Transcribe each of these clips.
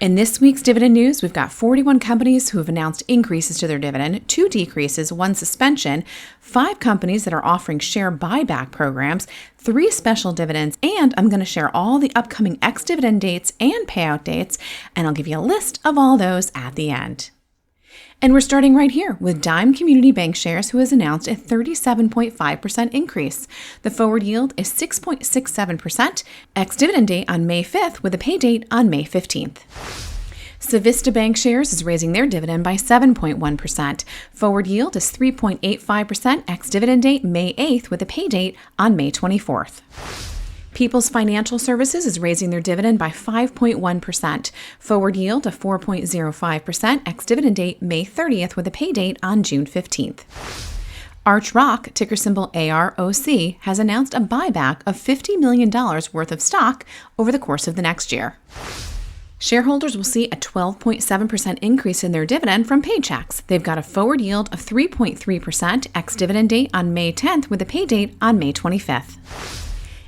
In this week's dividend news, we've got 41 companies who have announced increases to their dividend, 2 decreases, 1 suspension, 5 companies that are offering share buyback programs, 3 special dividends, and I'm going to share all the upcoming ex-dividend dates and payout dates, and I'll give you a list of all those at the end. And we're starting right here with Dime Community Bank Shares, who has announced a 37.5% increase. The forward yield is 6.67%, ex-dividend date on May 5th with a pay date on May 15th. Civista Bank Shares is raising their dividend by 7.1%. Forward yield is 3.85%, ex-dividend date May 8th with a pay date on May 24th. People's Financial Services is raising their dividend by 5.1%. Forward yield of 4.05%, ex-dividend date May 30th with a pay date on June 15th. Arch Rock, ticker symbol AROC, has announced a buyback of $50 million worth of stock over the course of the next year. Shareholders will see a 12.7% increase in their dividend from Paychex. They've got a forward yield of 3.3%, ex-dividend date on May 10th with a pay date on May 25th.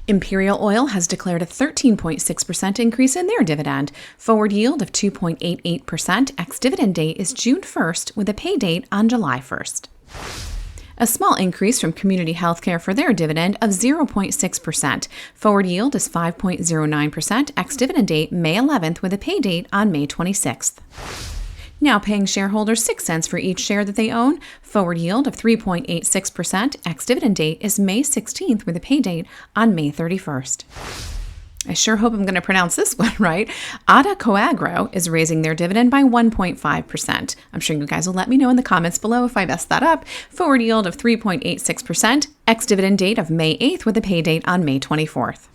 Imperial Oil has declared a 13.6% increase in their dividend. Forward yield of 2.88%, ex-dividend date is June 1st with a pay date on July 1st. A small increase from Community Healthcare for their dividend of 0.6%. Forward yield is 5.09%, ex-dividend date May 11th with a pay date on May 26th. Now paying shareholders 6 cents for each share that they own. Forward yield of 3.86%. Ex-dividend date is May 16th with a pay date on May 31st. I sure hope I'm going to pronounce this one right. Ada Coagro is raising their dividend by 1.5%. I'm sure you guys will let me know in the comments below if I messed that up. Forward yield of 3.86%. Ex-dividend date of May 8th with a pay date on May 24th.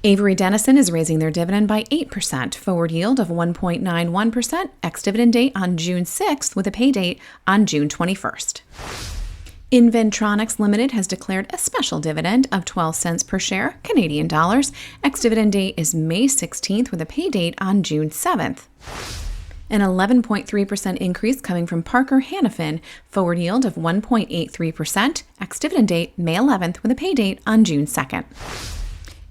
Avery Dennison is raising their dividend by 8%, forward yield of 1.91%, ex-dividend date on June 6th with a pay date on June 21st. Inventronics Limited has declared a special dividend of 12 cents per share, Canadian dollars. Ex-dividend date is May 16th with a pay date on June 7th. An 11.3% increase coming from Parker Hannifin, forward yield of 1.83%, ex-dividend date May 11th with a pay date on June 2nd.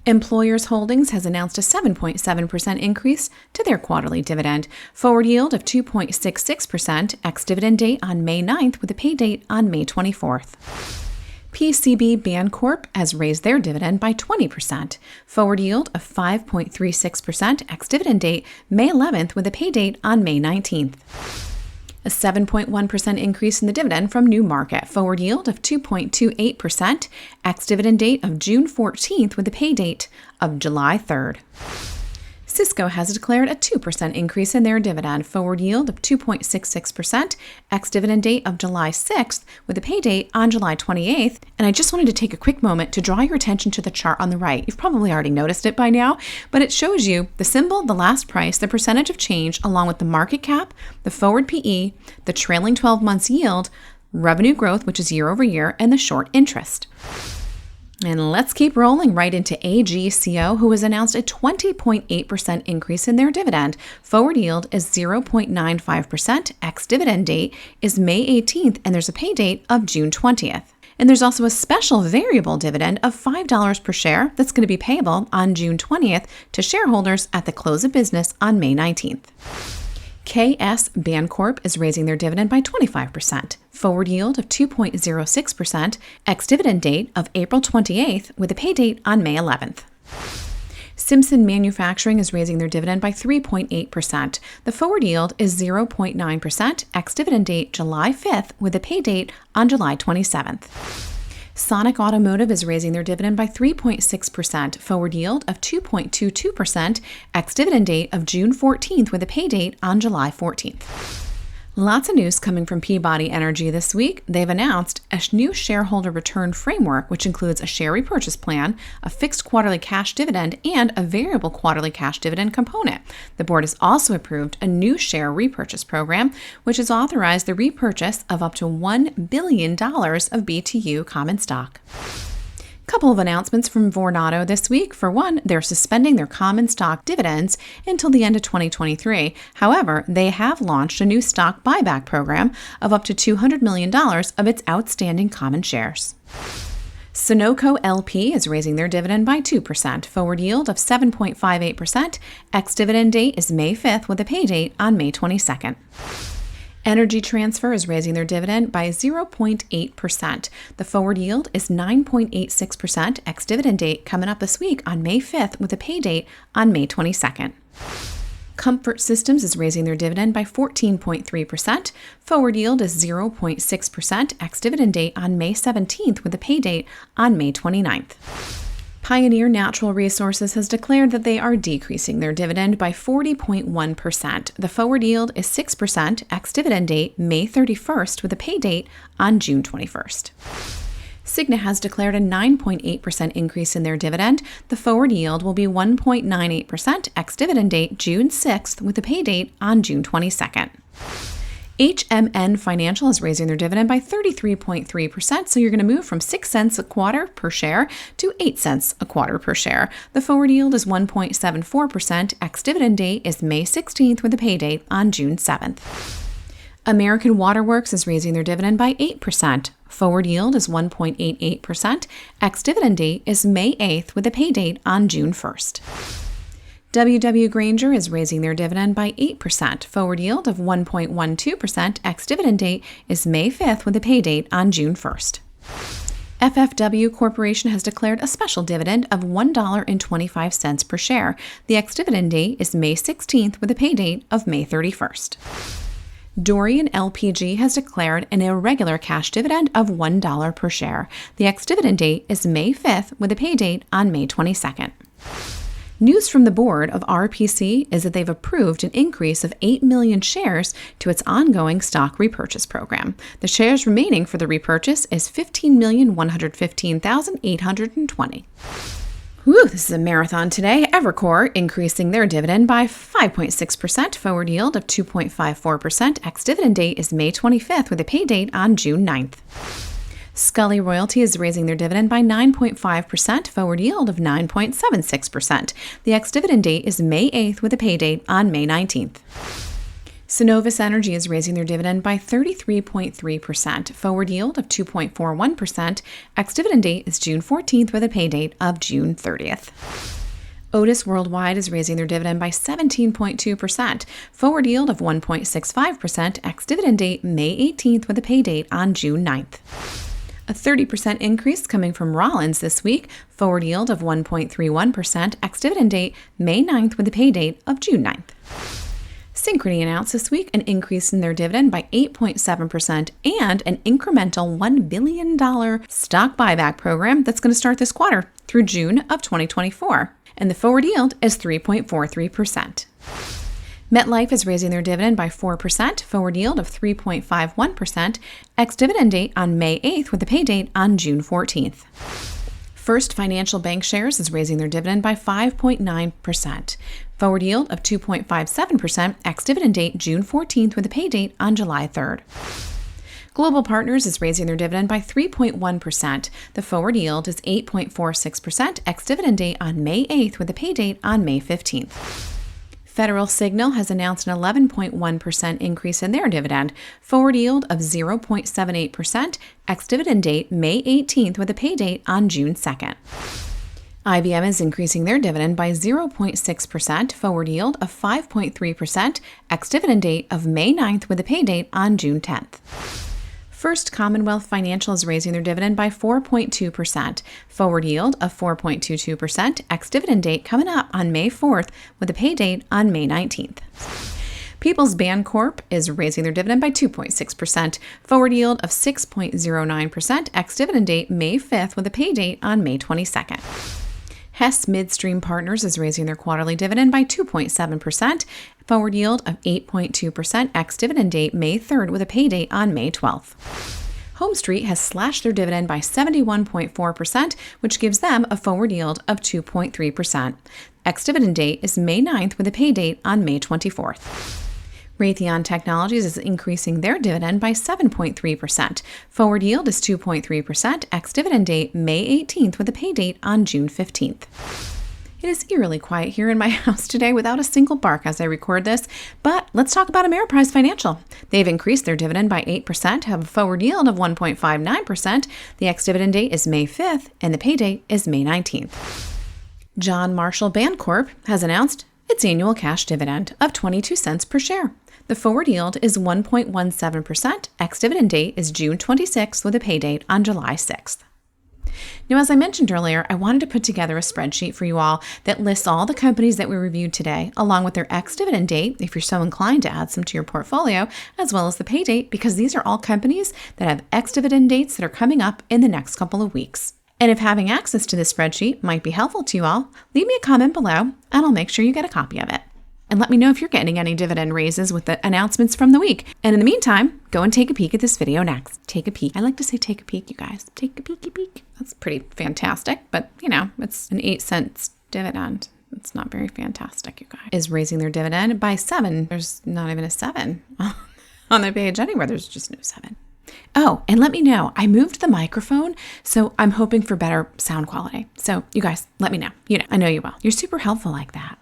Employers Holdings has announced a 7.7% increase to their quarterly dividend. Forward yield of 2.66%, ex-dividend date on May 9th with a pay date on May 24th. PCB Bancorp has raised their dividend by 20%. Forward yield of 5.36%, ex-dividend date May 11th with a pay date on May 19th. A 7.1% increase in the dividend from New Market. Forward yield of 2.28%, ex-dividend date of June 14th with a pay date of July 3rd. Cisco has declared a 2% increase in their dividend. Forward yield of 2.66%, ex-dividend date of July 6th with a pay date on July 28th. And I just wanted to take a quick moment to draw your attention to the chart on the right. You've probably already noticed it by now, but it shows you the symbol, the last price, the percentage of change, along with the market cap, the forward PE, the trailing 12 months yield, revenue growth, which is year over year, and the short interest. And let's keep rolling right into AGCO, who has announced a 20.8% increase in their dividend. Forward yield is 0.95%. Ex-dividend date is May 18th, and there's a pay date of June 20th. And there's also a special variable dividend of $5 per share that's going to be payable on June 20th to shareholders at the close of business on May 19th. KS Bancorp is raising their dividend by 25%. Forward yield of 2.06%, ex-dividend date of April 28th with a pay date on May 11th. Simpson Manufacturing is raising their dividend by 3.8%. The forward yield is 0.9%, ex-dividend date July 5th with a pay date on July 27th. Sonic Automotive is raising their dividend by 3.6%, forward yield of 2.22%, ex-dividend date of June 14th with a pay date on July 14th. Lots of news coming from Peabody Energy this week. They've announced a new shareholder return framework, which includes a share repurchase plan, a fixed quarterly cash dividend, and a variable quarterly cash dividend component. The board has also approved a new share repurchase program, which has authorized the repurchase of up to $1 billion of BTU common stock. Couple of announcements from Vornado this week. For one, they're suspending their common stock dividends until the end of 2023. However, they have launched a new stock buyback program of up to $200 million of its outstanding common shares. Sunoco LP is raising their dividend by 2%, forward yield of 7.58%. Ex-dividend date is May 5th with a pay date on May 22nd. Energy Transfer is raising their dividend by 0.8%. The forward yield is 9.86%. Ex-dividend date coming up this week on May 5th with a pay date on May 22nd. Comfort Systems is raising their dividend by 14.3%. Forward yield is 0.6%. Ex-dividend date on May 17th with a pay date on May 29th. Pioneer Natural Resources has declared that they are decreasing their dividend by 40.1%. The forward yield is 6%. Ex-dividend date May 31st with a pay date on June 21st. Cigna has declared a 9.8% increase in their dividend. The forward yield will be 1.98%. Ex-dividend date June 6th with a pay date on June 22nd. HMN Financial is raising their dividend by 33.3%, so you're going to move from 6 cents a quarter per share to 8 cents a quarter per share. The forward yield is 1.74%. Ex-dividend date is May 16th with a pay date on June 7th. American Water Works is raising their dividend by 8%. Forward yield is 1.88%. Ex-dividend date is May 8th with a pay date on June 1st. W.W. Grainger is raising their dividend by 8%. Forward yield of 1.12%. Ex-dividend date is May 5th with a pay date on June 1st. FFW Corporation has declared a special dividend of $1.25 per share. The ex-dividend date is May 16th with a pay date of May 31st. Dorian LPG has declared an irregular cash dividend of $1 per share. The ex-dividend date is May 5th with a pay date on May 22nd. News from the board of RPC is that they've approved an increase of 8 million shares to its ongoing stock repurchase program. The shares remaining for the repurchase is 15,115,820. Whew, this is a marathon today. Evercore increasing their dividend by 5.6%, forward yield of 2.54%. Ex-dividend date is May 25th with a pay date on June 9th. Scully Royalty is raising their dividend by 9.5%, forward yield of 9.76%. The ex-dividend date is May 8th with a pay date on May 19th. Synovus Energy is raising their dividend by 33.3%, forward yield of 2.41%. Ex-dividend date is June 14th with a pay date of June 30th. Otis Worldwide is raising their dividend by 17.2%, forward yield of 1.65%. Ex-dividend date May 18th with a pay date on June 9th. A 30% increase coming from Rollins this week, forward yield of 1.31%, ex-dividend date May 9th with a pay date of June 9th. Synchrony announced this week an increase in their dividend by 8.7% and an incremental $1 billion stock buyback program that's going to start this quarter through June of 2024. And the forward yield is 3.43%. MetLife is raising their dividend by 4%, forward yield of 3.51%, ex-dividend date on May 8th with a pay date on June 14th. First Financial Bankshares is raising their dividend by 5.9%, forward yield of 2.57%, ex-dividend date June 14th with a pay date on July 3rd. Global Partners is raising their dividend by 3.1%. The forward yield is 8.46%, ex-dividend date on May 8th with a pay date on May 15th. Federal Signal has announced an 11.1% increase in their dividend, forward yield of 0.78%, ex-dividend date May 18th with a pay date on June 2nd. IBM is increasing their dividend by 0.6%, forward yield of 5.3%, ex-dividend date of May 9th with a pay date on June 10th. First Commonwealth Financial is raising their dividend by 4.2%, forward yield of 4.22%, ex-dividend date coming up on May 4th with a pay date on May 19th. People's Bancorp is raising their dividend by 2.6%, forward yield of 6.09%, ex-dividend date May 5th with a pay date on May 22nd. Hess Midstream Partners is raising their quarterly dividend by 2.7%, forward yield of 8.2%, ex-dividend date May 3rd with a pay date on May 12th. Home Street has slashed their dividend by 71.4%, which gives them a forward yield of 2.3%. Ex-dividend date is May 9th with a pay date on May 24th. Raytheon Technologies is increasing their dividend by 7.3%. Forward yield is 2.3%. Ex-dividend date May 18th with a pay date on June 15th. It is eerily quiet here in my house today without a single bark as I record this, but let's talk about Ameriprise Financial. They've increased their dividend by 8%, have a forward yield of 1.59%. The ex-dividend date is May 5th, and the pay date is May 19th. John Marshall Bancorp has announced its annual cash dividend of 22 cents per share. The forward yield is 1.17%. Ex-dividend date is June 26th with a pay date on July 6th. Now, as I mentioned earlier, I wanted to put together a spreadsheet for you all that lists all the companies that we reviewed today, along with their ex-dividend date, if you're so inclined to add some to your portfolio, as well as the pay date, because these are all companies that have ex-dividend dates that are coming up in the next couple of weeks. And if having access to this spreadsheet might be helpful to you all, leave me a comment below, and I'll make sure you get a copy of it. And let me know if you're getting any dividend raises with the announcements from the week. And in the meantime, go and take a peek at this video next. Take a peek. I like to say take a peek, you guys. Take a peeky peek. That's pretty fantastic, but it's an 8 cents dividend. It's not very fantastic, you guys. Is raising their dividend by 7. There's not even a 7 on the page anywhere. There's just no 7. Oh, and let me know. I moved the microphone, so I'm hoping for better sound quality. So you guys, let me know. I know you will. You're super helpful like that.